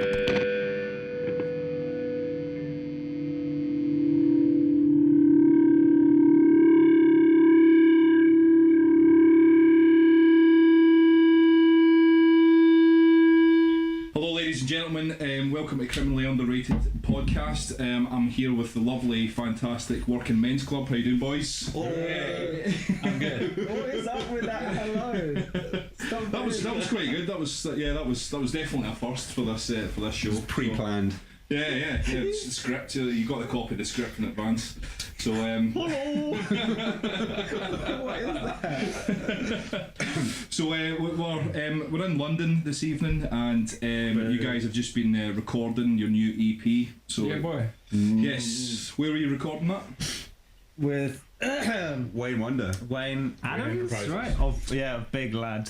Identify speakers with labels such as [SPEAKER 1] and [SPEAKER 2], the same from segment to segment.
[SPEAKER 1] Hello ladies and gentlemen, welcome to Criminally Underrated Podcast. I'm here with the lovely, fantastic Working Men's Club. How you doing, boys?
[SPEAKER 2] Oh, yeah. I'm good. What is up with that? Hello.
[SPEAKER 1] That was quite good. That was definitely a first for this show.
[SPEAKER 3] It's pre-planned.
[SPEAKER 1] Yeah. It's the script. You got the copy of the script in advance. So
[SPEAKER 2] hello. What is that?
[SPEAKER 1] So we're in London this evening, and you guys have just been recording your new EP. So
[SPEAKER 4] yeah, boy.
[SPEAKER 1] Yes. Where were you recording that?
[SPEAKER 2] With
[SPEAKER 3] Wayne Wonder.
[SPEAKER 2] Wayne Adams, right? Of Big Lad.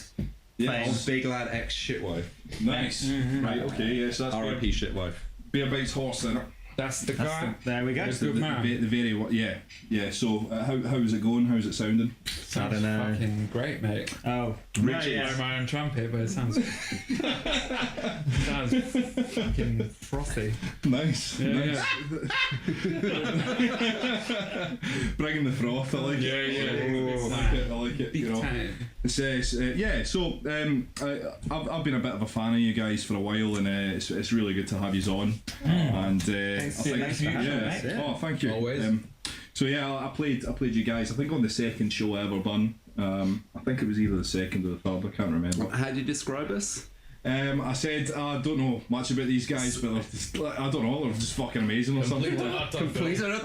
[SPEAKER 1] Yeah.
[SPEAKER 3] Of Big Lad X Shitwife.
[SPEAKER 1] Nice.
[SPEAKER 2] Mm-hmm.
[SPEAKER 1] Right. Okay. Yes. That's
[SPEAKER 3] R.I.P. Shitwife.
[SPEAKER 1] Bear Bites Horse then.
[SPEAKER 4] That's the guy.
[SPEAKER 2] There we go.
[SPEAKER 4] That's good man.
[SPEAKER 1] The very yeah. So how's it going? How's it sounding?
[SPEAKER 4] Sounds
[SPEAKER 2] I don't know.
[SPEAKER 4] fucking great, mate.
[SPEAKER 2] Oh,
[SPEAKER 4] I blow my own trumpet, but it sounds fucking frothy.
[SPEAKER 1] Nice.
[SPEAKER 4] Yeah,
[SPEAKER 1] nice. Bringing the froth. I like it.
[SPEAKER 4] Yeah.
[SPEAKER 1] I like it.
[SPEAKER 4] Big
[SPEAKER 1] You know.
[SPEAKER 4] time.
[SPEAKER 1] It says, yeah. So I've been a bit of a fan of you guys for a while, and it's really good to have you on. And I think,
[SPEAKER 2] nice to have you, mate.
[SPEAKER 1] oh, thank you.
[SPEAKER 4] Always.
[SPEAKER 1] So yeah, I played you guys. I think on the second show I ever done. I think it was either the second or the third. I can't remember.
[SPEAKER 3] How do you describe us?
[SPEAKER 1] I said I don't know much about these guys, but they're just, I don't know, they're just fucking amazing or something.
[SPEAKER 3] Complete
[SPEAKER 1] Yeah.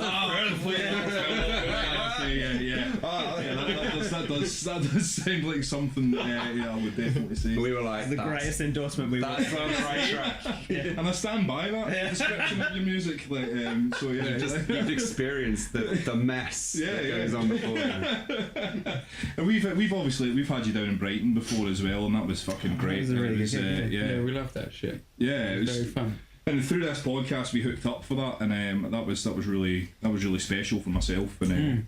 [SPEAKER 1] That does sound like something. I would definitely say.
[SPEAKER 3] We were like
[SPEAKER 2] the greatest endorsement we've
[SPEAKER 3] That's on the right track.
[SPEAKER 1] And I stand by that description of your music. Like, so yeah,
[SPEAKER 3] You've experienced the mess that goes on before.
[SPEAKER 1] And we've had you down in Brighton before as well, and that was fucking great.
[SPEAKER 2] It was really good.
[SPEAKER 4] Yeah, we love that shit.
[SPEAKER 1] Yeah, it was
[SPEAKER 4] Very fun.
[SPEAKER 1] And through this podcast, we hooked up for that, and that was really special for myself. And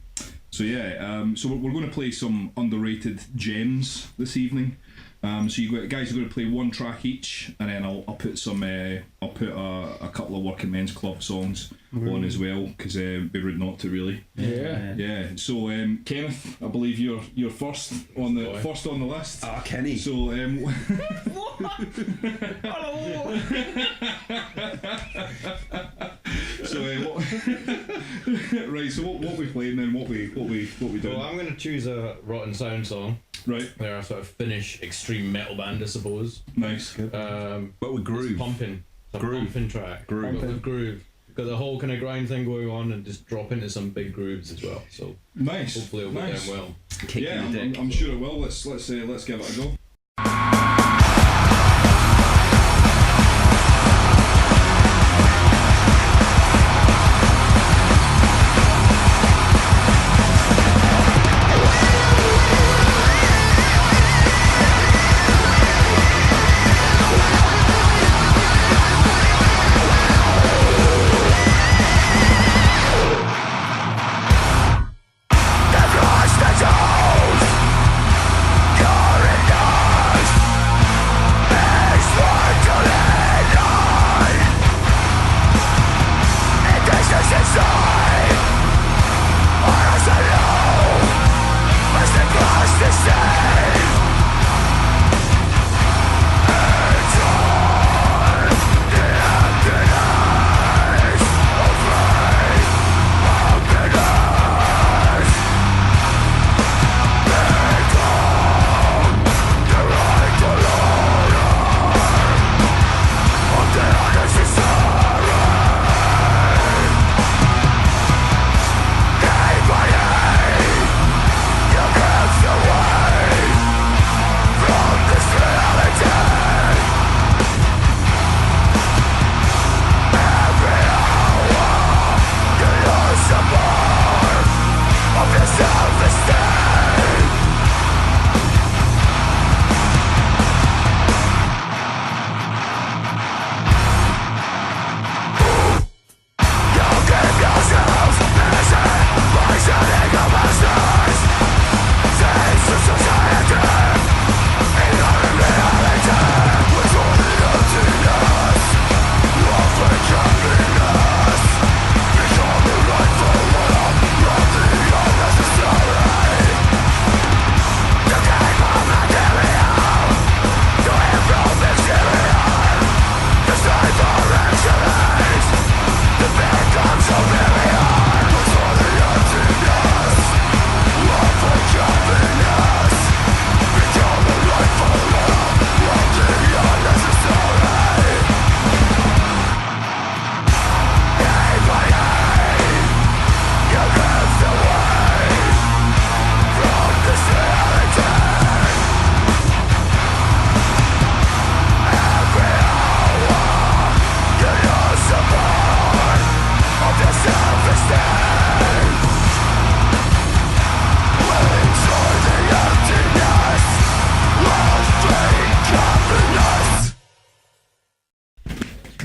[SPEAKER 1] so yeah, so we're going to play some underrated gems this evening. So you guys are going to play one track each, and then I'll put a couple of Working Men's Club songs on as well, because it'd be rude not to, really.
[SPEAKER 4] Yeah.
[SPEAKER 1] So Kenneth, I believe you're first on the list.
[SPEAKER 3] Ah, Kenny.
[SPEAKER 1] So
[SPEAKER 2] Hello.
[SPEAKER 1] So right. So what we playing then? What we doing?
[SPEAKER 5] Well, I'm going to choose a Rotten Sound song.
[SPEAKER 1] Right.
[SPEAKER 5] They're a sort of Finnish extreme metal band, I suppose.
[SPEAKER 1] Nice.
[SPEAKER 3] But with groove.
[SPEAKER 5] It's pumping. It's a pumping track.
[SPEAKER 3] Groove.
[SPEAKER 5] But with groove. Got the whole kind of grind thing going on, and just drop into some big grooves as well. So
[SPEAKER 1] Nice.
[SPEAKER 5] hopefully it'll go down well.
[SPEAKER 3] Kick in the dick.
[SPEAKER 1] I'm sure it will. Let's give it a go.
[SPEAKER 6] Corridors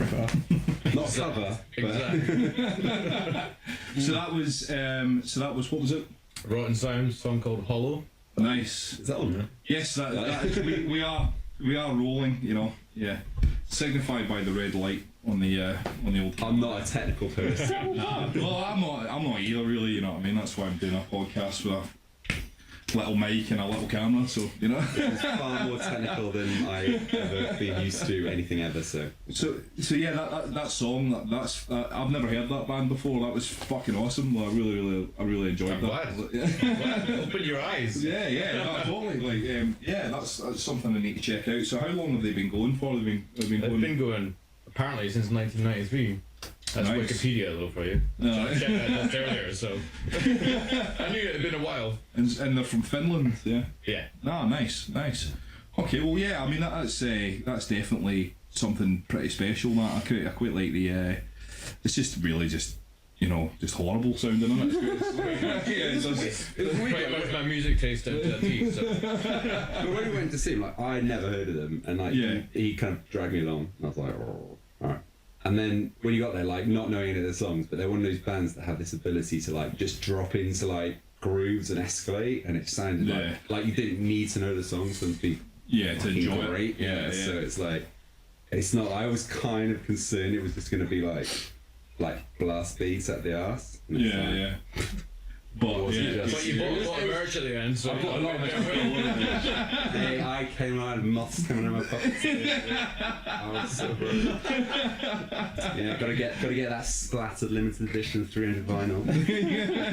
[SPEAKER 2] prefer.
[SPEAKER 3] Not cover, but
[SPEAKER 5] Exactly.
[SPEAKER 1] So that was what was it?
[SPEAKER 5] Rotten Sound song called Hollow.
[SPEAKER 1] Nice.
[SPEAKER 3] is that on?
[SPEAKER 1] Yes, we are rolling. You know, yeah. Signified by the red light on the old.
[SPEAKER 3] I'm not a technical person.
[SPEAKER 1] Well, I'm not either, really. You know what I mean? That's why I'm doing a podcast with a little mic and a little camera. So you know.
[SPEAKER 3] It's far more technical than I've ever been used to anything ever. So
[SPEAKER 1] Yeah, that song, that's I've never heard that band before. That was fucking awesome. Well, I really enjoyed
[SPEAKER 5] I'm
[SPEAKER 1] that.
[SPEAKER 5] glad.
[SPEAKER 1] Yeah.
[SPEAKER 5] Open your eyes.
[SPEAKER 1] Yeah, no, totally. Like, yeah, that's something I need to check out. So, how long have they been going for? They've
[SPEAKER 5] Been going apparently since 1993. That's
[SPEAKER 1] Nice.
[SPEAKER 5] Wikipedia though for you.
[SPEAKER 1] No.
[SPEAKER 5] So I checked that just earlier, so I knew it had been a while.
[SPEAKER 1] and they're from Finland. Yeah.
[SPEAKER 5] Yeah.
[SPEAKER 1] Ah, nice. Okay, well, yeah. I mean, that's definitely something pretty special. That I quite like the. It's just really just horrible sounding, isn't it? It's
[SPEAKER 5] Pretty much my music taste down to a T. So
[SPEAKER 3] but when we went to see him, like I'd never heard of them, and like
[SPEAKER 1] Yeah.
[SPEAKER 3] he kind of dragged me along, and I was like, oh, all right. And then when you got there, like not knowing any of the songs, but they're one of those bands that have this ability to like just drop into like grooves and escalate, and it sounded
[SPEAKER 1] Yeah.
[SPEAKER 3] like you didn't need to know the songs for them to be
[SPEAKER 1] to
[SPEAKER 3] fucking
[SPEAKER 1] enjoy
[SPEAKER 3] great.
[SPEAKER 1] it. Yeah.
[SPEAKER 3] So it's like, it's not. I was kind of concerned it was just going to be like blast beats at the arse. And it's like,
[SPEAKER 1] Yeah. But
[SPEAKER 3] wasn't
[SPEAKER 1] yeah,
[SPEAKER 3] just-
[SPEAKER 5] but you bought merch at the end, so
[SPEAKER 3] I've got a lot of Hey, I came out and moths coming out of my pockets. I was so broke. Yeah, gotta get that splattered limited edition 300 vinyl.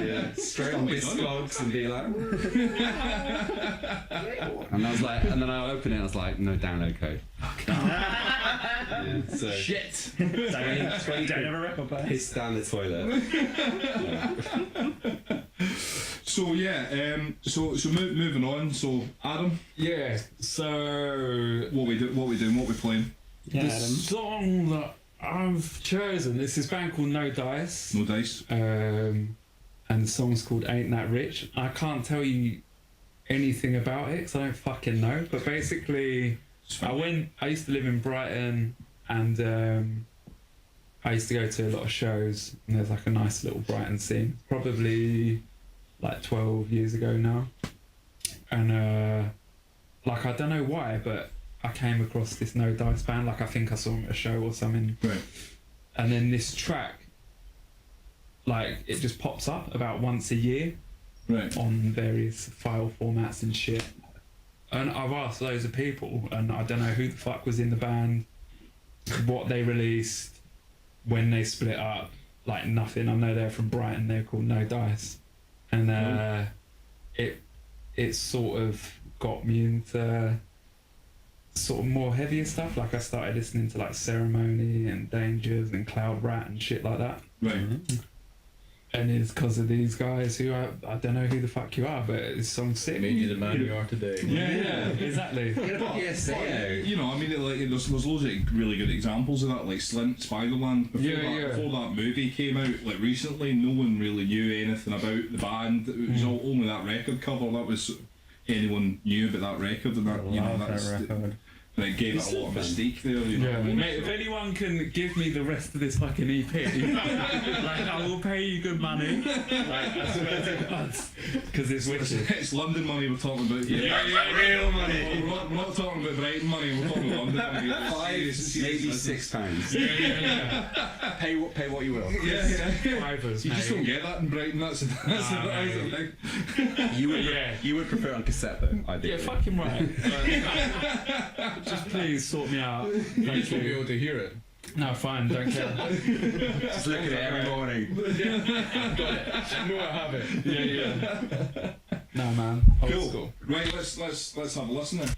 [SPEAKER 3] Yeah, straight on Discogs and be like. And I was like, and then I opened it and I was like, no download code. Yeah, so
[SPEAKER 1] shit.
[SPEAKER 2] Don't have a record player.
[SPEAKER 3] piss down the toilet.
[SPEAKER 1] So yeah, so moving on. So Adam,
[SPEAKER 4] Yeah. So
[SPEAKER 1] what we doing? What we playing?
[SPEAKER 2] Yeah,
[SPEAKER 4] the
[SPEAKER 2] Adam.
[SPEAKER 4] song that I've chosen is this band called No Dice,
[SPEAKER 1] No dice.
[SPEAKER 4] and the song's called Ain't That Rich. I can't tell you anything about it because I don't fucking know. But basically,
[SPEAKER 1] It's fine.
[SPEAKER 4] I used to live in Brighton, and I used to go to a lot of shows, and there's like a nice little Brighton scene. Probably like 12 years ago now, and like I don't know why, but I came across this No Dice band. Like I think I saw them at a show or something,
[SPEAKER 1] Right.
[SPEAKER 4] and then this track, like it just pops up about once a year
[SPEAKER 1] Right.
[SPEAKER 4] on various file formats and shit. And I've asked loads of people, and I don't know who the fuck was in the band, what they released, when they split up, like nothing. I know they're from Brighton. They're called No Dice, and it sort of got me into sort of more heavier stuff. Like I started listening to like Ceremony and Dangers and Cloud Rat and shit like that.
[SPEAKER 1] Right.
[SPEAKER 4] And it's because of these guys who I don't know who the fuck you are, but this song's sick.
[SPEAKER 5] made you the man you are today.
[SPEAKER 4] Yeah, exactly.
[SPEAKER 3] Yes,
[SPEAKER 1] You know, I mean, there's loads of really good examples of that, like Slint, Spiderland. Before that movie came out, like recently, no one really knew anything about the band. It was only that record cover. That was anyone knew about that record, and that that's.
[SPEAKER 2] record.
[SPEAKER 1] And it gave it a lot of mystique there. You know
[SPEAKER 4] Yeah,
[SPEAKER 1] what I mean?
[SPEAKER 4] mate, if anyone can give me the rest of this fucking EP, like I will pay you good money. Like I swear to God, because it's wicked.
[SPEAKER 1] It's London money we're talking about here.
[SPEAKER 3] real money.
[SPEAKER 1] We're not talking about Brighton money. We're talking about London money.
[SPEAKER 3] Maybe £6. Pay what you will.
[SPEAKER 1] Yeah.
[SPEAKER 4] Drivers,
[SPEAKER 1] You just don't
[SPEAKER 4] mate.
[SPEAKER 1] get that in Brighton. That's the
[SPEAKER 4] mate.
[SPEAKER 1] thing.
[SPEAKER 3] You would prefer on cassette though. I do.
[SPEAKER 4] Yeah, fucking right. Just please sort me out.
[SPEAKER 5] You
[SPEAKER 4] Thank
[SPEAKER 5] just won't be
[SPEAKER 4] you.
[SPEAKER 5] able to hear it.
[SPEAKER 4] No, fine, don't care.
[SPEAKER 3] Just look at it every morning.
[SPEAKER 5] Got it. I know I have it.
[SPEAKER 4] Yeah. No, man. Old
[SPEAKER 1] Cool.
[SPEAKER 4] school.
[SPEAKER 1] Right, let's have a listen then.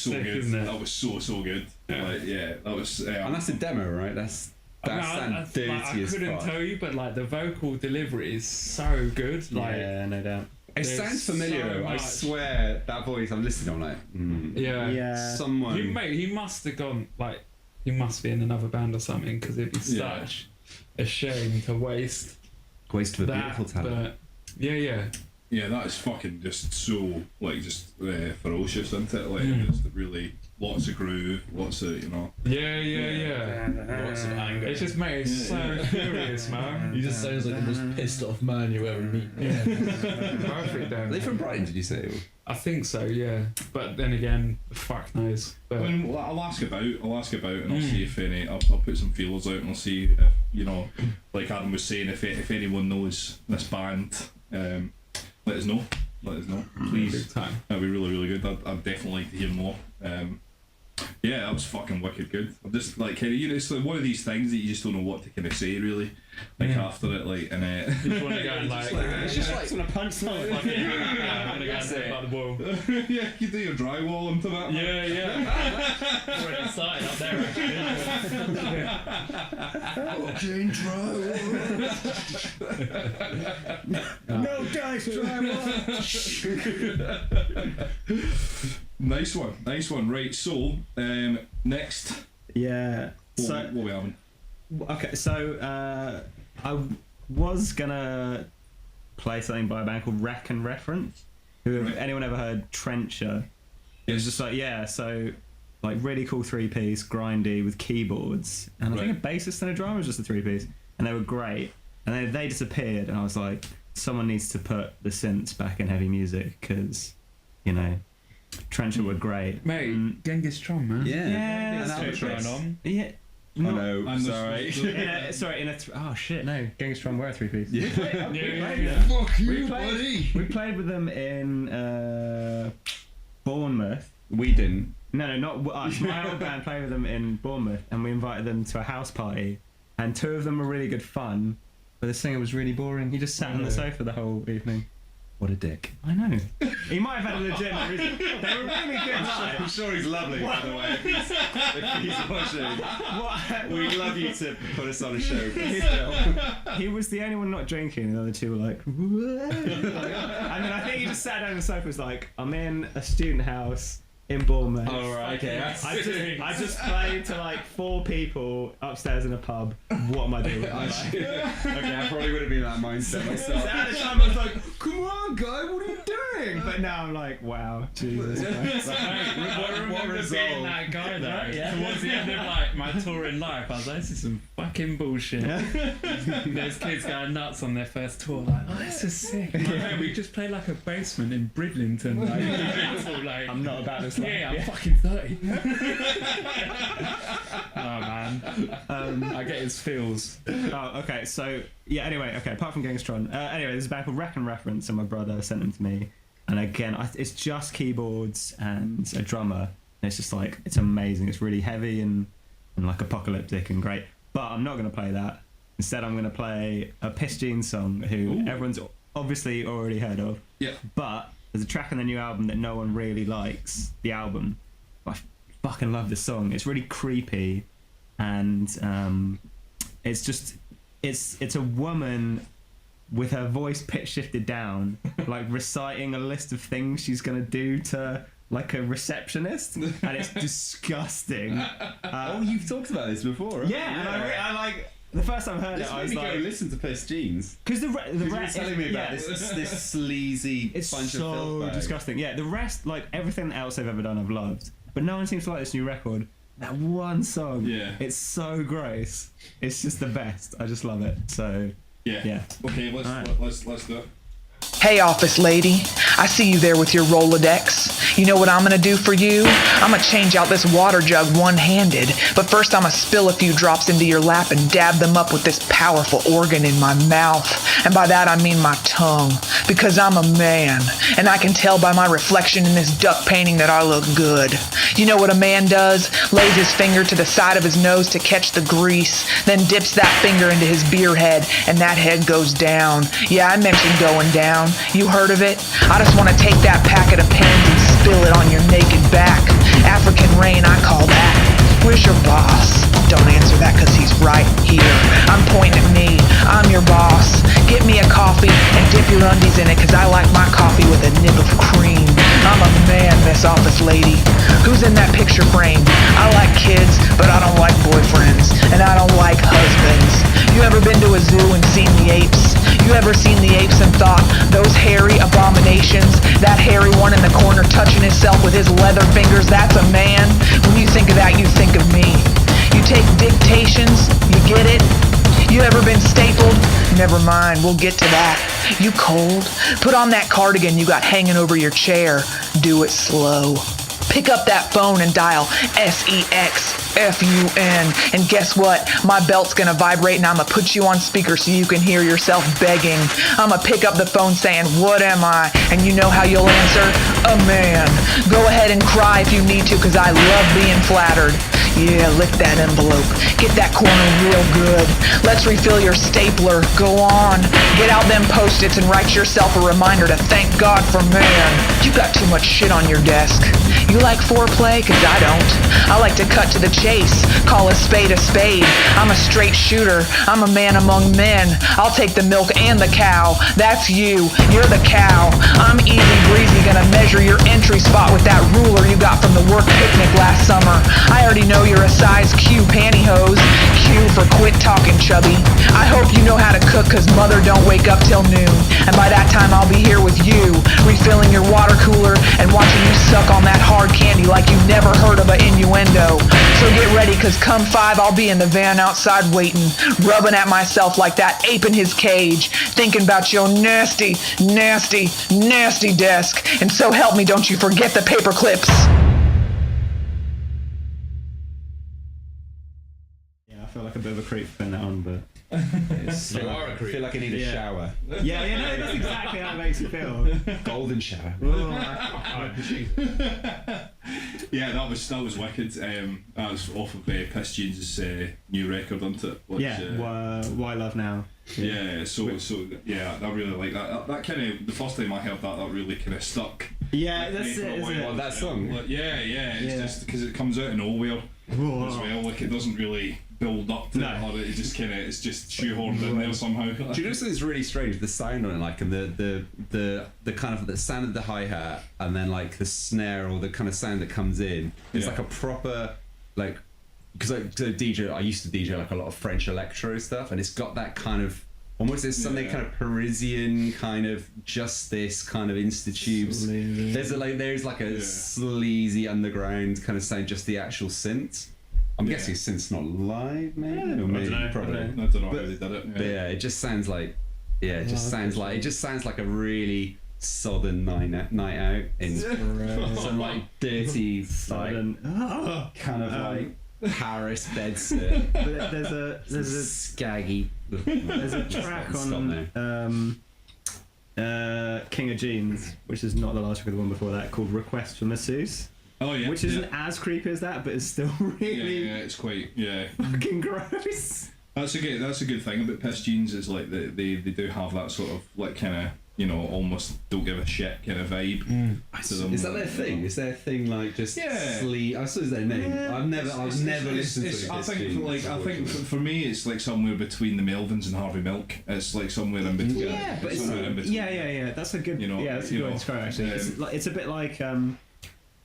[SPEAKER 1] so
[SPEAKER 4] sick,
[SPEAKER 1] good.
[SPEAKER 4] isn't it?
[SPEAKER 1] That was so good.
[SPEAKER 4] Yeah.
[SPEAKER 1] Like, yeah, that was.
[SPEAKER 3] And that's a demo, right? That's
[SPEAKER 4] I
[SPEAKER 3] dirty
[SPEAKER 4] I
[SPEAKER 3] as
[SPEAKER 4] couldn't
[SPEAKER 3] fuck.
[SPEAKER 4] tell you, but like the vocal delivery is so good. Like,
[SPEAKER 2] Yeah, no doubt.
[SPEAKER 3] It
[SPEAKER 4] There's
[SPEAKER 3] sounds familiar.
[SPEAKER 4] so
[SPEAKER 3] I
[SPEAKER 4] much.
[SPEAKER 3] swear that voice. I'm listening. I'm like,
[SPEAKER 4] yeah.
[SPEAKER 2] Yeah.
[SPEAKER 3] someone.
[SPEAKER 4] He must have gone like he must be in another band or something because it'd be
[SPEAKER 1] Yeah.
[SPEAKER 4] such a shame to waste
[SPEAKER 3] waste of a
[SPEAKER 4] that.
[SPEAKER 3] beautiful talent.
[SPEAKER 4] But yeah,
[SPEAKER 1] Yeah, that is fucking just so like just ferocious, isn't it? Like just really lots of groove, lots of
[SPEAKER 4] yeah.
[SPEAKER 5] Lots of anger.
[SPEAKER 4] It's just mate, it's so furious, man.
[SPEAKER 5] He just sounds like the most pissed off man you ever meet.
[SPEAKER 4] Perfect.
[SPEAKER 3] Are they from Brighton? Did you say?
[SPEAKER 4] I think so, yeah. But then again, fuck knows.
[SPEAKER 1] I
[SPEAKER 4] But
[SPEAKER 1] mean, well, I'll ask about, and I'll see if any. I'll put some feelers out, and I'll see if like Adam was saying, if anyone knows this band, let us know. Let us know, please.
[SPEAKER 4] big time.
[SPEAKER 1] That'd be really good. I'd definitely like to hear more. Yeah, that was fucking wicked good. I'm just like it's like one of these things that you just don't know what to kind of say really. Like after it, like and
[SPEAKER 4] You just want to go and like,
[SPEAKER 2] It's just like gonna punch someone.
[SPEAKER 4] I'm gonna go and sit by the wall.
[SPEAKER 1] yeah, you do your drywall into that. Man.
[SPEAKER 4] Yeah.
[SPEAKER 5] Already started up there.
[SPEAKER 3] Fucking
[SPEAKER 2] No dice,
[SPEAKER 1] Nice one. Right, so next,
[SPEAKER 2] Yeah. So
[SPEAKER 1] what we having?
[SPEAKER 2] okay, so I was gonna play something by a band called Wreck and Reference. Who
[SPEAKER 1] Right.
[SPEAKER 2] anyone ever heard Trencher? It was just like so like really cool 3-piece, grindy with keyboards, and I think a bassist and a drummer was just a 3-piece, and they were great. And then they disappeared, and I was like, someone needs to put the synths back in heavy music because, Trencher were great.
[SPEAKER 4] Mate, Genghis Khan, man.
[SPEAKER 2] Yeah,
[SPEAKER 3] An
[SPEAKER 2] that's true.
[SPEAKER 3] albatross.
[SPEAKER 4] on.
[SPEAKER 2] Yeah.
[SPEAKER 3] Oh no,
[SPEAKER 1] And
[SPEAKER 3] sorry.
[SPEAKER 2] Oh shit, no. Genghis Khan were a 3-piece.
[SPEAKER 3] Yeah.
[SPEAKER 1] Fuck
[SPEAKER 2] We played with them in Bournemouth.
[SPEAKER 3] We didn't.
[SPEAKER 2] No, not us. My old band played with them in Bournemouth, and we invited them to a house party. And 2 of them were really good fun, but the singer was really boring. He just sat on the sofa the whole evening.
[SPEAKER 3] What a dick.
[SPEAKER 2] I know. He might have had a legitimate reason. They were really good live.
[SPEAKER 3] I'm sure he's lovely, by the way. If he's watching.
[SPEAKER 2] What?
[SPEAKER 3] We'd love you to put us on a show.
[SPEAKER 2] He was the only one not drinking, and the other 2 were like, "What?" And then I think he just sat down on the sofa and was like, I'm in a student house in Bournemouth.
[SPEAKER 3] Oh, right, okay.
[SPEAKER 2] I just played to like 4 people upstairs in a pub. What am I doing?
[SPEAKER 3] Okay, I probably would have been in that mindset myself.
[SPEAKER 2] At the time I was like, come on guy, what are you doing? But now I'm like, wow, Jesus Christ.
[SPEAKER 4] I remember
[SPEAKER 3] resolve.
[SPEAKER 4] being that guy though.
[SPEAKER 2] Right, yeah.
[SPEAKER 4] Towards the end of like my touring life, I was like, this is some fucking bullshit. There's kids going nuts on their first tour, like, oh, this is sick. Like, we just played like a basement in Bridlington. Like, like
[SPEAKER 2] I'm not about this life.
[SPEAKER 4] yeah, I'm fucking 30. Oh man, I get his feels.
[SPEAKER 2] Oh, okay, so yeah, anyway, apart from Gangstron, anyway, there's a band called Wreck and Reference, and my brother sent them to me. And again, it's just keyboards and a drummer. And it's just like, it's amazing. It's really heavy and like apocalyptic and great. But I'm not going to play that. Instead, I'm going to play a Piss Jeans song, who everyone's obviously already heard of.
[SPEAKER 1] Yeah.
[SPEAKER 2] But there's a track on the new album that no one really likes, the album. I fucking love this song. It's really creepy, and it's a woman with her voice pitch shifted down, like reciting a list of things she's gonna do to like a receptionist, and it's disgusting.
[SPEAKER 3] You've talked about this before, right?
[SPEAKER 2] Yeah, and I like the first time I heard
[SPEAKER 3] This
[SPEAKER 2] it, I
[SPEAKER 3] made
[SPEAKER 2] was
[SPEAKER 3] me go
[SPEAKER 2] like,
[SPEAKER 3] listen to Piss Jeans.
[SPEAKER 2] because the
[SPEAKER 3] You were
[SPEAKER 2] rest
[SPEAKER 3] telling me about this sleazy
[SPEAKER 2] it's
[SPEAKER 3] bunch of
[SPEAKER 2] so
[SPEAKER 3] filth bags.
[SPEAKER 2] disgusting. Yeah, the rest, like everything else they've ever done, I've loved. But no one seems to like this new record. That one song,
[SPEAKER 1] Yeah.
[SPEAKER 2] it's so gross. It's just the best. I just love it. So yeah.
[SPEAKER 1] Okay, let's
[SPEAKER 2] Alright.
[SPEAKER 1] let's do it.
[SPEAKER 6] Hey, office lady, I see you there with your Rolodex. You know what I'm gonna do for you? I'm gonna change out this water jug one-handed, but first I'm gonna spill a few drops into your lap and dab them up with this powerful organ in my mouth. And by that I mean my tongue, because I'm a man, and I can tell by my reflection in this duck painting that I look good. You know what a man does? Lays his finger to the side of his nose to catch the grease, then dips that finger into his beer head, and that head goes down. Yeah, I mentioned going down. You heard of it? I just want to take that packet of pens and spill it on your naked back. African rain, I call that. Where's your boss? Don't answer that cause he's right here. I'm pointing at me, I'm your boss. Get me a coffee and dip your undies in it cause I like my coffee with a nib of cream. I'm a man, Miss Office Lady. Who's in that picture frame? I like kids, but I don't like boyfriends. And I don't like husbands. You ever been to a zoo and seen the apes? You ever seen the apes and thought, those hairy abominations? That hairy one in the corner touching himself with his leather fingers, that's a man? When you think of that, you think of me. You take dictations, you get it? You ever been stapled? Never mind, we'll get to that. You cold? Put on that cardigan you got hanging over your chair. Do it slow. Pick up that phone and dial SEXFUN. And guess what? My belt's gonna vibrate and I'ma put you on speaker so you can hear yourself begging. I'ma pick up the phone saying, what am I? And you know how you'll answer? A man. Go ahead and cry if you need to cause I love being flattered. Yeah, lick that envelope. Get that corner real good. Let's refill your stapler. Go on. Get out them Post-its and write yourself a reminder to thank God for man. You got too much shit on your desk. You like foreplay? Cause I don't. I like to cut to the chase. Call a spade a spade. I'm a straight shooter. I'm a man among men. I'll take the milk and the cow. That's you. You're the cow. I'm easy breezy gonna measure your entry spot with that ruler you got from the work picnic last summer. I already know you're a size Q pantyhose. Q for quit talking, chubby. I hope you know how to cook cause mother don't wake up till noon. And by that time I'll be here with you, refilling your water cooler and watching you suck on that hard candy like you never heard of a innuendo. So get ready cause come 5 I'll be in the van outside waiting, rubbing at myself like that ape in his cage, thinking about your nasty, nasty, nasty desk. And so help me, don't you forget the paper clips.
[SPEAKER 2] I feel like a bit of a creep for putting that on, but
[SPEAKER 3] I feel like I need a shower.
[SPEAKER 2] yeah, no, that's exactly how it makes you feel.
[SPEAKER 3] Golden shower.
[SPEAKER 1] Yeah, that was wicked. That was off of Piss Jeans' new record, wasn't it? Which,
[SPEAKER 2] Why Love Now?
[SPEAKER 1] Yeah, so yeah, I really like that. That kind of, the first time I heard that really kind of stuck.
[SPEAKER 2] Yeah,
[SPEAKER 1] with
[SPEAKER 2] that's
[SPEAKER 1] me for a
[SPEAKER 2] it, isn't
[SPEAKER 1] while.
[SPEAKER 2] it?
[SPEAKER 3] That song?
[SPEAKER 1] Yeah, it's just because it comes out of nowhere as well. Like it doesn't really build up to it, or it just kind of, it's just shoehorned in there somehow.
[SPEAKER 3] Do you know something's really strange? The sound on it, like, and the kind of the sound of the hi-hat, and then like the snare or the kind of sound that comes in. It's like a proper, like, because I used to DJ like a lot of French electro stuff, and it's got that kind of almost, there's something kind of Parisian, kind of just this kind of Insta-tubes. There's like a sleazy underground kind of sound, just the actual synth. I'm guessing synth's not live, maybe, or maybe probably.
[SPEAKER 1] I don't know how they did it.
[SPEAKER 3] But yeah, it just sounds like, it just sounds like a really southern night out in some like dirty, like kind of like Paris bedsit.
[SPEAKER 2] But there's a
[SPEAKER 3] scaggy.
[SPEAKER 2] there's a track on King of Jeans, which is not the last track of the one before that, called Request for Masseuse.
[SPEAKER 1] Oh yeah,
[SPEAKER 2] which isn't as creepy as that, but it's still really
[SPEAKER 1] it's quite
[SPEAKER 2] fucking gross.
[SPEAKER 1] That's a good thing about Piss Jeans is like they do have that sort of like kind of, you know, almost don't give a shit kind of vibe to them.
[SPEAKER 3] Is that their thing? Is their thing like just sleep? I suppose their name. I've never listened to it.
[SPEAKER 1] I think for me it's like somewhere between the Melvins and Harvey Milk. It's like somewhere in between.
[SPEAKER 2] Yeah, but that's a good.
[SPEAKER 1] You know,
[SPEAKER 2] that's a good way to describe it, actually. It's a bit like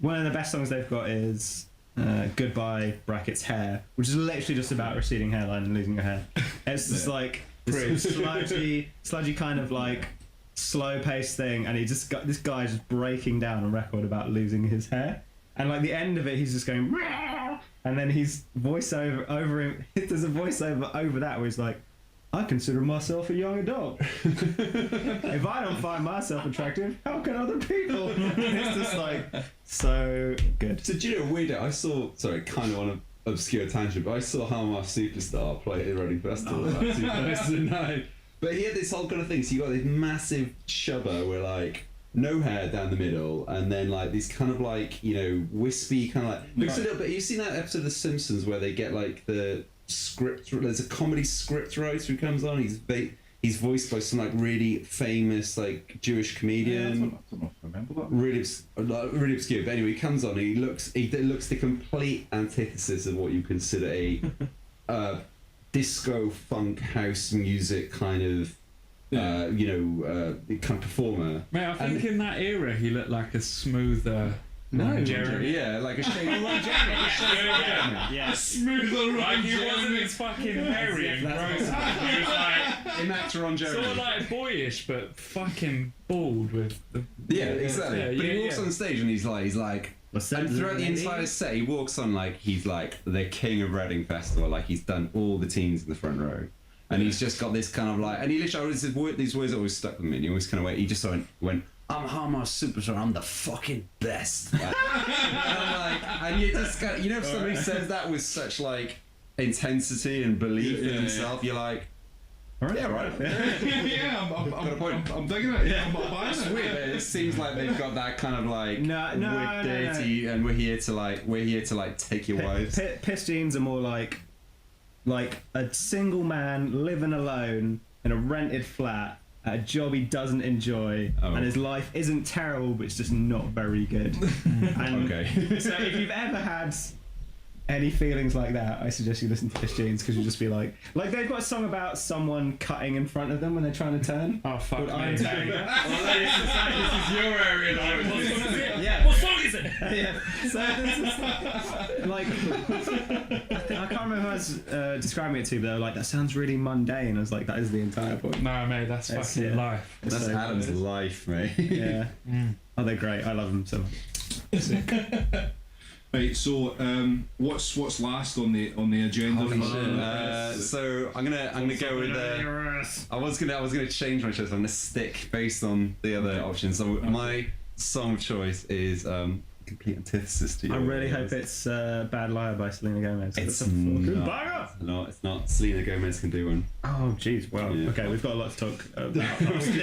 [SPEAKER 2] one of the best songs they've got is Goodbye brackets Hair, which is literally just about receding hairline and losing your hair. It's just like this sludgy kind of like slow paced thing, and this guy just breaking down a record about losing his hair, and like the end of it he's just going Meow! And then he's voiceover over him. There's a voiceover over that where he's like, I consider myself a young adult. If I don't find myself attractive, how can other people? It's just like so good.
[SPEAKER 3] So do you know, weirdo, I saw, sorry, kind of on an obscure tangent, but I saw How My Superstar play at the Reading Festival about 2009. But he had this whole kind of thing, so you got this massive chubber where like no hair down the middle, and then like these kind of like, you know, wispy kind of like, looks a little bit, you've seen that episode of The Simpsons where they get like the script, there's a comedy script writer who comes on, he's voiced by some like really famous like Jewish comedian.
[SPEAKER 1] I don't know if I remember that.
[SPEAKER 3] Really obscure. But anyway, he comes on and he looks the complete antithesis of what you consider a disco funk house music kind of kind of performer.
[SPEAKER 4] Mate, I think in that era he looked like a smoother Jeremy.
[SPEAKER 3] Yeah, like a shade.
[SPEAKER 2] Yeah.
[SPEAKER 1] Smoother
[SPEAKER 4] Like he wasn't as fucking hairy and gross. He was like
[SPEAKER 3] Immature on Jeremy.
[SPEAKER 4] sort of like boyish, but fucking bald with the.
[SPEAKER 3] Yeah, exactly.
[SPEAKER 4] Yeah,
[SPEAKER 3] but he
[SPEAKER 4] yeah,
[SPEAKER 3] walks
[SPEAKER 4] yeah.
[SPEAKER 3] on stage and he's like,
[SPEAKER 2] What's that?
[SPEAKER 3] and throughout the entire set, he walks on like he's like the king of Reading Festival. Like he's done all the teens in the front row, and he's just got this kind of like, and he literally these words always stuck with me. And he always kind of went, he just went. I'm Harmar Superstar. I'm the fucking best. Like, and you just got, if somebody says that with such like intensity and belief in himself, you're like, yeah, right.
[SPEAKER 1] I'm digging it. Yeah, I'm buying
[SPEAKER 3] It's
[SPEAKER 1] it.
[SPEAKER 3] weird. It seems like they've got that kind of like
[SPEAKER 2] No,
[SPEAKER 3] we're dirty and we're here to take your wives.
[SPEAKER 2] Piss jeans are more like a single man living alone in a rented flat at a job he doesn't enjoy, and his life isn't terrible, but it's just not very good. And
[SPEAKER 3] Okay.
[SPEAKER 2] so if you've ever had any feelings like that, I suggest you listen to Piss Jeans, because you'll just be like they've got a song about someone cutting in front of them when they're trying to turn.
[SPEAKER 4] Oh fuck me.
[SPEAKER 2] I'm
[SPEAKER 4] This
[SPEAKER 2] saying.
[SPEAKER 4] is your area. Like, what song is it?
[SPEAKER 2] Yeah.
[SPEAKER 4] What song is it?
[SPEAKER 2] Yeah. So this is like I can't remember who I was describing it to, but they were like, that sounds really mundane. I was like, that is the entire point.
[SPEAKER 4] No, mate, that's
[SPEAKER 2] That's
[SPEAKER 4] fucking
[SPEAKER 2] it.
[SPEAKER 4] life.
[SPEAKER 3] That's
[SPEAKER 2] So-
[SPEAKER 3] Adam's life, mate.
[SPEAKER 2] Yeah. Oh, they're great. I love them so much.
[SPEAKER 1] Right, so what's last on the agenda?
[SPEAKER 3] Holy
[SPEAKER 1] for
[SPEAKER 3] shit.
[SPEAKER 1] that?
[SPEAKER 3] So I'm gonna go with. I was gonna change my choice. I'm gonna stick based on the other options. So my song of choice is complete antithesis to you.
[SPEAKER 2] I really hope it's Bad Liar by Selena Gomez.
[SPEAKER 3] It's
[SPEAKER 2] That's a fucking
[SPEAKER 3] not.
[SPEAKER 2] banger.
[SPEAKER 3] No, it's not. Selena Gomez can do one.
[SPEAKER 2] Oh, jeez. Well,
[SPEAKER 3] Yeah.
[SPEAKER 2] okay, we've got a lot to talk about. We're gonna take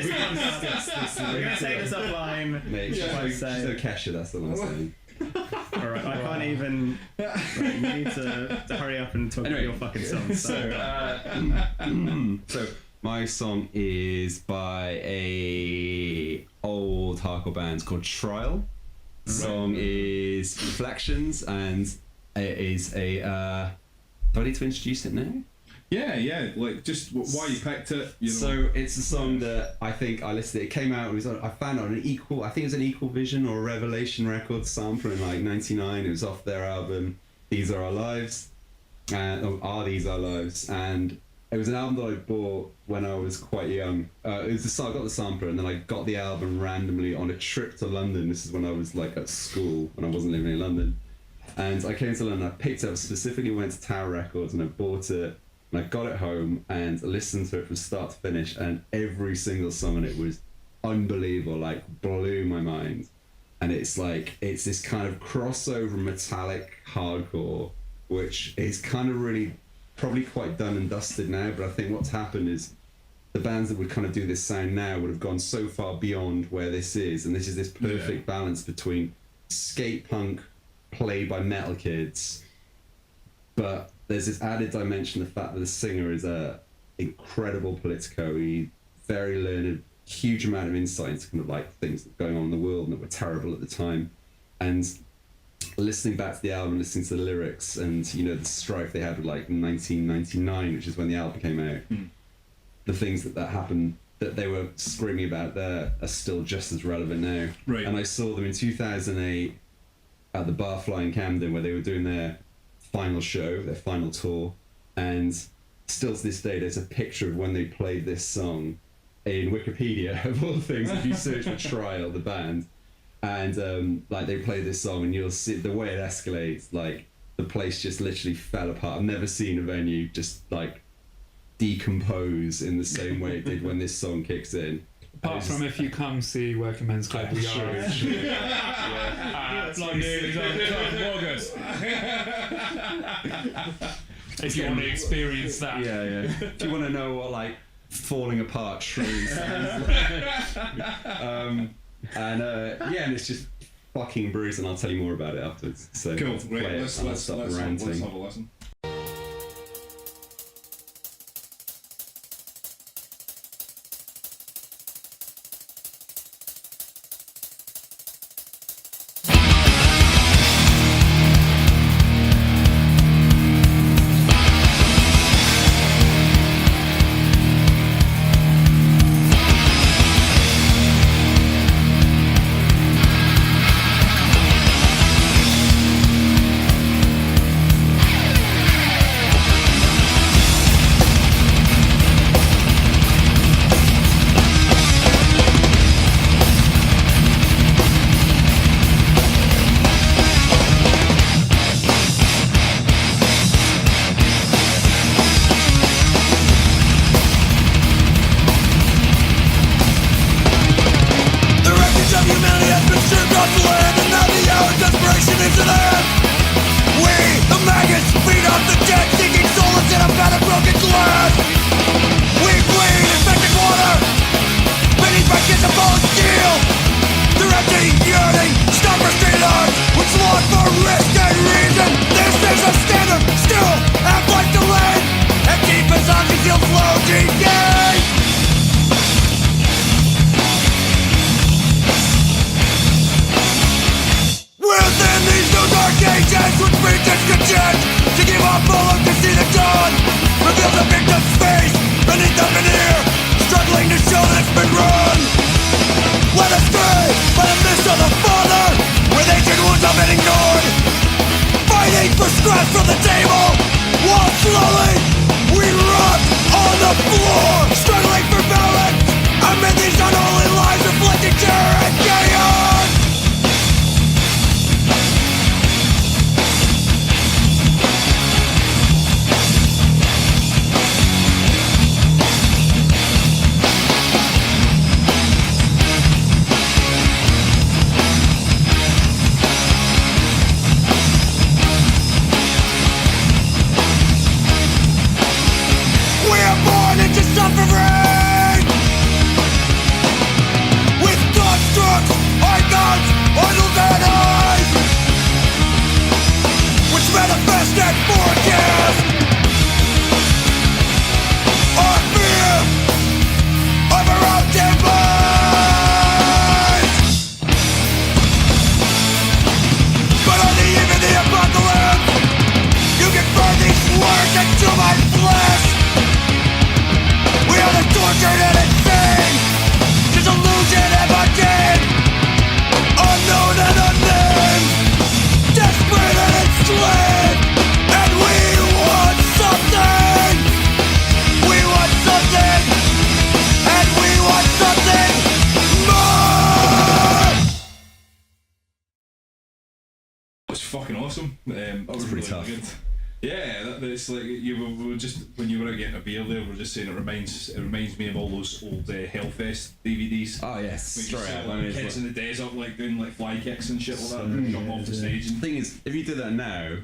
[SPEAKER 2] this offline.
[SPEAKER 3] Mate,
[SPEAKER 2] Shall I
[SPEAKER 3] she's
[SPEAKER 2] say?
[SPEAKER 3] no Kesha. That's the one I'm saying.
[SPEAKER 2] All right, I can't even. Right, you need to hurry up and talk about your fucking song.
[SPEAKER 3] So my song is by a old hardcore band called Trial. The song is Reflections, and it is a. Do I need to introduce it now?
[SPEAKER 1] Yeah, like just why you picked it.
[SPEAKER 3] So it's a song that I think I listened to. It came out. I found it on an Equal. I think it was an Equal Vision or a Revelation Records sample in like '99. It was off their album "These Are Our Lives," Are These Our Lives? And it was an album that I bought when I was quite young. It was I got the sampler and then I got the album randomly on a trip to London. This is when I was like at school when I wasn't living in London. And I came to London. I picked it up, specifically went to Tower Records and I bought it. And I got it home and listened to it from start to finish, and every single song on it was unbelievable, like blew my mind. And it's this kind of crossover metallic hardcore, which is kind of really probably quite done and dusted now, but I think what's happened is the bands that would kind of do this sound now would have gone so far beyond where this is, and this is this perfect balance between skate punk played by metal kids, but there's this added dimension, the fact that the singer is a incredible politico. He very learned, huge amount of insight into kind of like things that were going on in the world and that were terrible at the time. And listening back to the album, listening to the lyrics, and the strife they had with like 1999, which is when the album came out, the things that happened that they were screaming about there are still just as relevant now.
[SPEAKER 1] Right.
[SPEAKER 3] And I saw them in 2008 at the Barfly in Camden, where they were doing their final show, their final tour, and still to this day there's a picture of when they played this song in Wikipedia of all things. If you search for Trial, the band, and like they play this song and you'll see the way it escalates, like the place just literally fell apart. I've never seen a venue just like decompose in the same way it did when this song kicks in.
[SPEAKER 4] Apart from if you come see Working Men's Club, we are. If you want to experience that.
[SPEAKER 3] Yeah. If you want to know what like falling apart truly sounds like. And it's just fucking bruised, and I'll tell you more about it afterwards. So
[SPEAKER 1] Cool.
[SPEAKER 3] play
[SPEAKER 1] Right,
[SPEAKER 3] it
[SPEAKER 1] let's
[SPEAKER 3] and I'll stop
[SPEAKER 1] have a
[SPEAKER 3] ranting.
[SPEAKER 1] listen.
[SPEAKER 7] across the land, and now the hour of desperation is at hand. We, the maggots, feed off the dead, seeking solace in a bed of broken glass. We bleed infected water, beneath brackets of fallen steel. Their empty, yearning, stop-restrained arms, which long for risk and reason. This is a standard, still half-life delayed, and deep as oxygen flow decay. Within these new dark ages, which breed discontent, to give up all hope to see the dawn, reveal the victim's face beneath the veneer, struggling to show that it's been wrong. Let us stray by the mist of the Father, with ancient wounds have been ignored, fighting for scraps from the table, while slowly we rot on the floor, struggling for balance amid these unholy lives, reflecting terror and chaos. Suffering with constructs, icons, idols and eyes, which manifest and forecast our fear of our own demise. But on the eve of the apocalypse, you can burn these words into my flesh. We are the tortured and insane, disillusioned and mundane, unknown and unnamed, desperate and enslaved, and we want something. We want something, and we want something more.
[SPEAKER 1] It was fucking awesome. That was
[SPEAKER 3] pretty
[SPEAKER 1] really
[SPEAKER 3] tough.
[SPEAKER 1] good. Yeah, it's like we were just when you were out getting a beer there. We were just saying it reminds me of all those old Hellfest DVDs.
[SPEAKER 3] Oh yes,
[SPEAKER 1] We
[SPEAKER 3] straight
[SPEAKER 1] just see
[SPEAKER 3] up.
[SPEAKER 1] like, kids in the desert like doing like fly kicks and shit like that, and jump off the stage.
[SPEAKER 3] The
[SPEAKER 1] And,
[SPEAKER 3] thing is, if you did that now,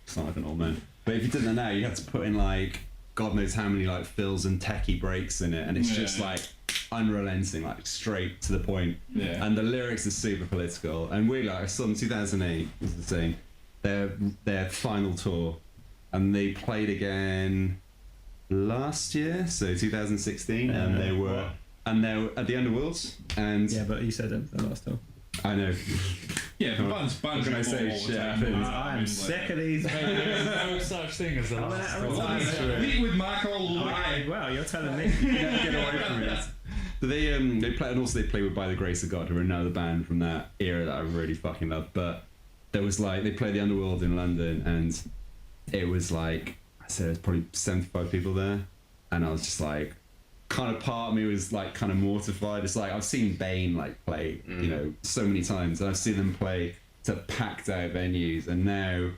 [SPEAKER 3] it's not like an old man, but if you did that now, you have to put in like God knows how many like fills and techie breaks in it, and it's just like unrelenting, like straight to the point.
[SPEAKER 1] Yeah.
[SPEAKER 3] And the lyrics are super political. And we like I saw them in 2008. Was the thing, their final tour, and they played again last year, so 2016, and they were at the Underworlds, and
[SPEAKER 2] Yeah, but you said it the last time.
[SPEAKER 3] I know.
[SPEAKER 1] yeah, but bands
[SPEAKER 3] What can I
[SPEAKER 1] revolve
[SPEAKER 3] say?
[SPEAKER 1] all the
[SPEAKER 3] Shit
[SPEAKER 1] time.
[SPEAKER 3] happens.
[SPEAKER 2] I am sick of these.
[SPEAKER 4] There's no such thing as a last tour.
[SPEAKER 1] Meet with Mac all over
[SPEAKER 2] Okay, well, you're telling me.
[SPEAKER 3] Get away from it. But they play, and also they play with By the Grace of God, who are another band from that era that I really fucking love. But there was like they played the Underworld in London, and it was like I said, there's probably 75 people there, and I was just like, kind of part of me was like kind of mortified. It's like I've seen Bane like play, you know, so many times, and I've seen them play to packed out venues, and now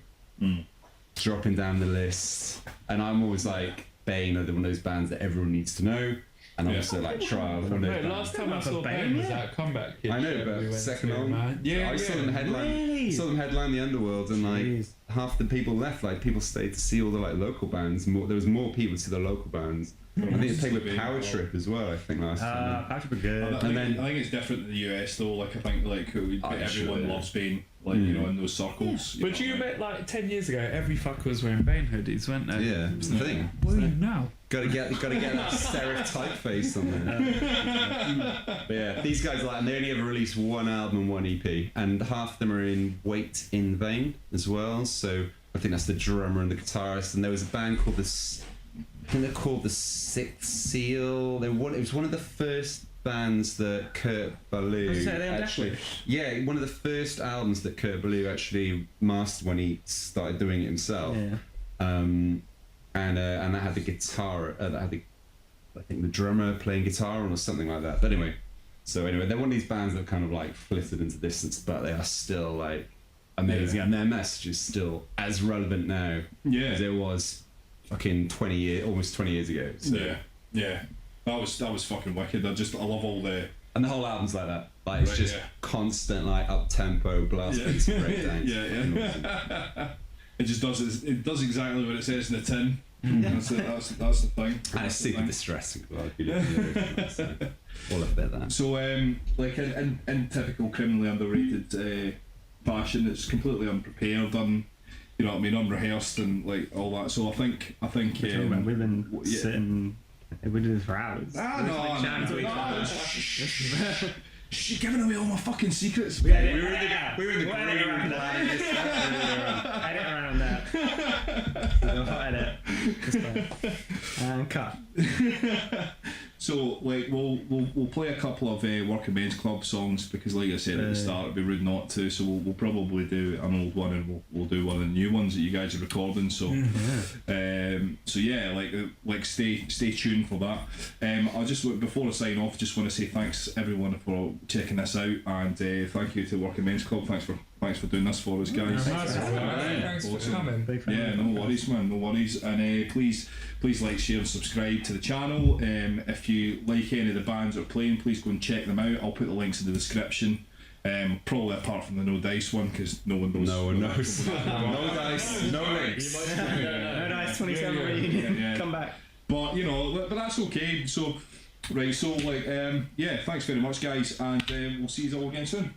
[SPEAKER 3] dropping down the list, and I'm always like Bane are one of those bands that everyone needs to know. And also like Trial. One of those
[SPEAKER 4] Wait,
[SPEAKER 3] bands.
[SPEAKER 4] last time I saw
[SPEAKER 2] Bane,
[SPEAKER 4] Bane was
[SPEAKER 2] yeah.
[SPEAKER 4] that comeback.
[SPEAKER 3] I know,
[SPEAKER 4] show
[SPEAKER 3] but
[SPEAKER 4] we went
[SPEAKER 3] second
[SPEAKER 4] to,
[SPEAKER 3] on,
[SPEAKER 4] man. Yeah,
[SPEAKER 3] I saw them headline.
[SPEAKER 2] Really?
[SPEAKER 3] Saw them headline the Underworld, and like
[SPEAKER 2] Jeez.
[SPEAKER 3] half the people left. Like people stayed to see all the like local bands. There was more people to the local bands. I think they played with Power Trip as well. I think last time.
[SPEAKER 2] Patrick were good.
[SPEAKER 1] I think it's different in the US though. Like I think like everyone
[SPEAKER 3] sure, yeah.
[SPEAKER 1] loves Bane. Like you know in those circles.
[SPEAKER 4] But you bet like 10 years ago, every fucker was wearing Bane hoodies, weren't they?
[SPEAKER 3] Yeah, it's the thing.
[SPEAKER 4] What are you now?
[SPEAKER 3] Gotta get that stereotype face on there. But yeah, these guys and they only ever released one album and one EP, and half of them are in Wait in Vain as well. So I think that's the drummer and the guitarist. And there was a band called I think they're called the Sixth Seal. It was one of the first bands that Kurt Ballou actually. Yeah, one of the first albums that Kurt Ballou actually mastered when he started doing it himself.
[SPEAKER 2] Yeah.
[SPEAKER 3] And that had the guitar. That had I think the drummer playing guitar or something like that. But anyway, they're one of these bands that kind of like flitted into distance, but they are still like amazing, and their message is still as relevant now as it was fucking almost 20 years ago. So.
[SPEAKER 1] Yeah. That was fucking wicked. I love all the.
[SPEAKER 3] And the whole album's like that. Like it's
[SPEAKER 1] Right,
[SPEAKER 3] just
[SPEAKER 1] yeah.
[SPEAKER 3] constant, like up tempo, blast beats, and breakdowns.
[SPEAKER 1] Yeah. It just does. It does exactly what it says in the tin. That's the thing.
[SPEAKER 3] And it's super distressing as well. If you look at the original, so all a bit of that.
[SPEAKER 1] So, like in typical criminally underrated fashion, it's completely unprepared, you know what I mean, unrehearsed, and like all that. So I think.
[SPEAKER 2] We've been
[SPEAKER 1] yeah.
[SPEAKER 2] sitting. We did this for hours.
[SPEAKER 1] No, you're giving away all my fucking secrets.
[SPEAKER 3] We were in the green room.
[SPEAKER 2] Edit around that. We'll edit. And cut.
[SPEAKER 1] So like we'll play a couple of Working Men's Club songs because, like I said at the start, it'd be rude not to. So we'll probably do an old one and we'll do one of the new ones that you guys are recording. So so yeah, like stay tuned for that. I just before I sign off, just want to say thanks everyone for checking this out, and thank you to Working Men's Club. Thanks for doing this for us, guys.
[SPEAKER 8] Thanks for coming.
[SPEAKER 1] Yeah, no worries, man, no worries. And please like, share and subscribe to the channel. If you like any of the bands that are playing, please go and check them out. I'll put the links in the description. Probably apart from the No Dice one, because no one knows.
[SPEAKER 3] No one knows. No dice, no links.
[SPEAKER 2] No Dice 27 reunion.
[SPEAKER 1] Yeah.
[SPEAKER 2] Come back.
[SPEAKER 1] But you know, but that's okay. So right, so like yeah, thanks very much, guys, and we'll see you all again soon.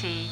[SPEAKER 9] WMCII.